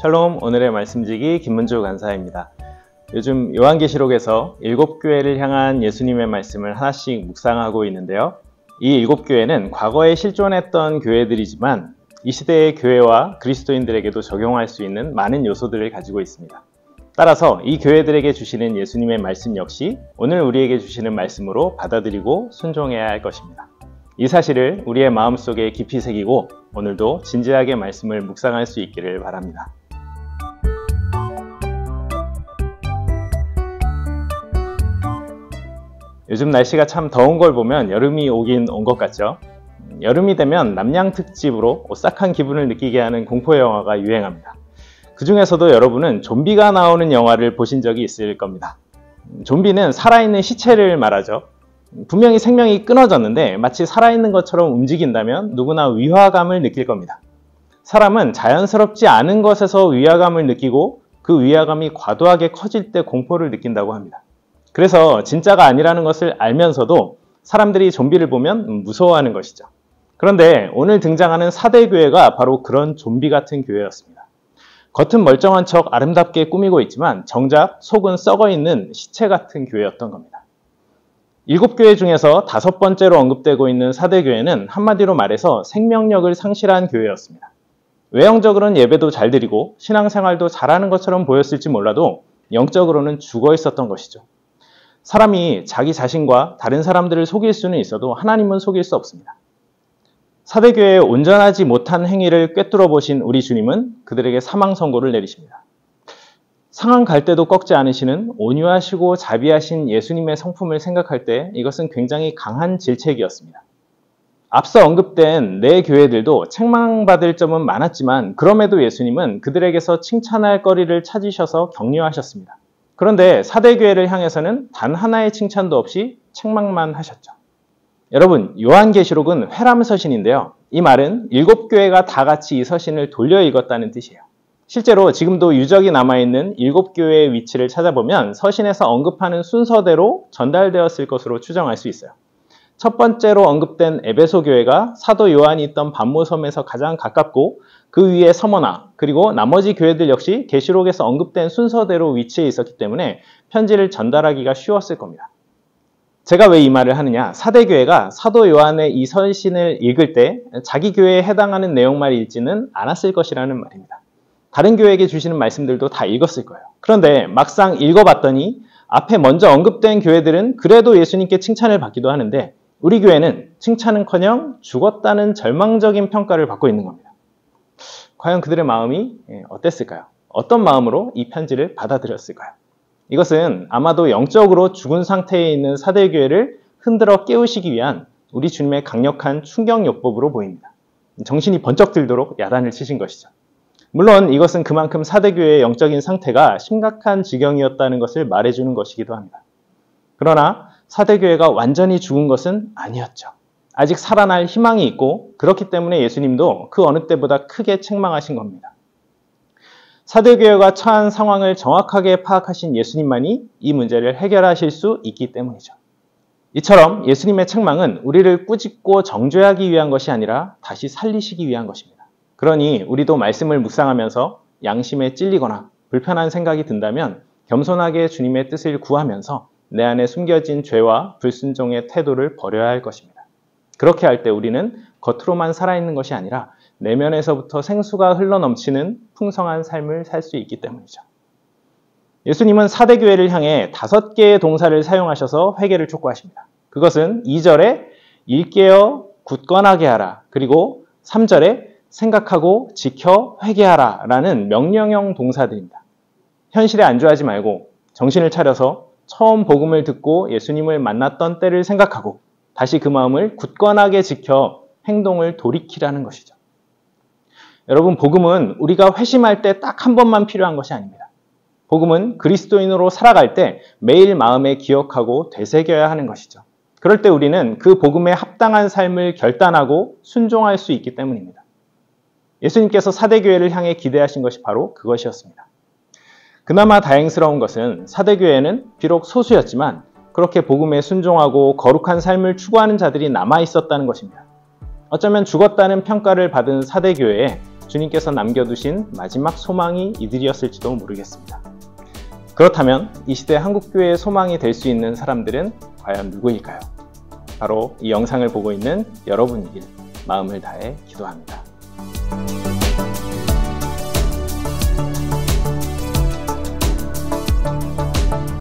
샬롬, 오늘의 말씀지기 김문주 간사입니다. 요즘 요한계시록에서 7교회를 향한 예수님의 말씀을 하나씩 묵상하고 있는데요. 이 7교회는 과거에 실존했던 교회들이지만 이 시대의 교회와 그리스도인들에게도 적용할 수 있는 많은 요소들을 가지고 있습니다. 따라서 이 교회들에게 주시는 예수님의 말씀 역시 오늘 우리에게 주시는 말씀으로 받아들이고 순종해야 할 것입니다. 이 사실을 우리의 마음속에 깊이 새기고 오늘도 진지하게 말씀을 묵상할 수 있기를 바랍니다. 요즘 날씨가 참 더운 걸 보면 여름이 오긴 온 것 같죠? 여름이 되면 남양 특집으로 오싹한 기분을 느끼게 하는 공포 영화가 유행합니다. 그 중에서도 여러분은 좀비가 나오는 영화를 보신 적이 있을 겁니다. 좀비는 살아있는 시체를 말하죠. 분명히 생명이 끊어졌는데 마치 살아있는 것처럼 움직인다면 누구나 위화감을 느낄 겁니다. 사람은 자연스럽지 않은 것에서 위화감을 느끼고 그 위화감이 과도하게 커질 때 공포를 느낀다고 합니다. 그래서 진짜가 아니라는 것을 알면서도 사람들이 좀비를 보면 무서워하는 것이죠. 그런데 오늘 등장하는 사대교회가 바로 그런 좀비 같은 교회였습니다. 겉은 멀쩡한 척 아름답게 꾸미고 있지만 정작 속은 썩어있는 시체 같은 교회였던 겁니다. 7교회 중에서 5번째로 언급되고 있는 사대교회는 한마디로 말해서 생명력을 상실한 교회였습니다. 외형적으로는 예배도 잘 드리고 신앙생활도 잘하는 것처럼 보였을지 몰라도 영적으로는 죽어 있었던 것이죠. 사람이 자기 자신과 다른 사람들을 속일 수는 있어도 하나님은 속일 수 없습니다. 사대교회의 온전하지 못한 행위를 꿰뚫어 보신 우리 주님은 그들에게 사망 선고를 내리십니다. 상한 갈대도 꺾지 않으시는 온유하시고 자비하신 예수님의 성품을 생각할 때 이것은 굉장히 강한 질책이었습니다. 앞서 언급된 네 교회들도 책망받을 점은 많았지만 그럼에도 예수님은 그들에게서 칭찬할 거리를 찾으셔서 격려하셨습니다. 그런데 사대교회를 향해서는 단 하나의 칭찬도 없이 책망만 하셨죠. 여러분, 요한계시록은 회람서신인데요. 이 말은 7교회가 다 같이 이 서신을 돌려 읽었다는 뜻이에요. 실제로 지금도 유적이 남아있는 7교회의 위치를 찾아보면 서신에서 언급하는 순서대로 전달되었을 것으로 추정할 수 있어요. 첫 번째로 언급된 에베소 교회가 사도 요한이 있던 반모섬에서 가장 가깝고 그 위에 서머나 그리고 나머지 교회들 역시 계시록에서 언급된 순서대로 위치해 있었기 때문에 편지를 전달하기가 쉬웠을 겁니다. 제가 왜 이 말을 하느냐? 사대교회가 사도 요한의 이 서신을 읽을 때 자기 교회에 해당하는 내용만 읽지는 않았을 것이라는 말입니다. 다른 교회에게 주시는 말씀들도 다 읽었을 거예요. 그런데 막상 읽어봤더니 앞에 먼저 언급된 교회들은 그래도 예수님께 칭찬을 받기도 하는데 우리 교회는 칭찬은커녕 죽었다는 절망적인 평가를 받고 있는 겁니다. 과연 그들의 마음이 어땠을까요? 어떤 마음으로 이 편지를 받아들였을까요? 이것은 아마도 영적으로 죽은 상태에 있는 사대교회를 흔들어 깨우시기 위한 우리 주님의 강력한 충격요법으로 보입니다. 정신이 번쩍 들도록 야단을 치신 것이죠. 물론 이것은 그만큼 사대교회의 영적인 상태가 심각한 지경이었다는 것을 말해주는 것이기도 합니다. 그러나 사대교회가 완전히 죽은 것은 아니었죠. 아직 살아날 희망이 있고 그렇기 때문에 예수님도 그 어느 때보다 크게 책망하신 겁니다. 사대교회가 처한 상황을 정확하게 파악하신 예수님만이 이 문제를 해결하실 수 있기 때문이죠. 이처럼 예수님의 책망은 우리를 꾸짖고 정죄하기 위한 것이 아니라 다시 살리시기 위한 것입니다. 그러니 우리도 말씀을 묵상하면서 양심에 찔리거나 불편한 생각이 든다면 겸손하게 주님의 뜻을 구하면서 내 안에 숨겨진 죄와 불순종의 태도를 버려야 할 것입니다. 그렇게 할 때 우리는 겉으로만 살아있는 것이 아니라 내면에서부터 생수가 흘러넘치는 풍성한 삶을 살 수 있기 때문이죠. 예수님은 사대교회를 향해 5개의 동사를 사용하셔서 회개를 촉구하십니다. 그것은 2절에 일깨어 굳건하게 하라, 그리고 3절에 생각하고 지켜 회개하라 라는 명령형 동사들입니다. 현실에 안주하지 말고 정신을 차려서 처음 복음을 듣고 예수님을 만났던 때를 생각하고 다시 그 마음을 굳건하게 지켜 행동을 돌이키라는 것이죠. 여러분, 복음은 우리가 회심할 때 딱 한 번만 필요한 것이 아닙니다. 복음은 그리스도인으로 살아갈 때 매일 마음에 기억하고 되새겨야 하는 것이죠. 그럴 때 우리는 그 복음에 합당한 삶을 결단하고 순종할 수 있기 때문입니다. 예수님께서 사대교회를 향해 기대하신 것이 바로 그것이었습니다. 그나마 다행스러운 것은 사대교회는 비록 소수였지만 그렇게 복음에 순종하고 거룩한 삶을 추구하는 자들이 남아 있었다는 것입니다. 어쩌면 죽었다는 평가를 받은 사대교회에 주님께서 남겨두신 마지막 소망이 이들이었을지도 모르겠습니다. 그렇다면 이 시대 한국교회의 소망이 될 수 있는 사람들은 과연 누구일까요? 바로 이 영상을 보고 있는 여러분이길 마음을 다해 기도합니다.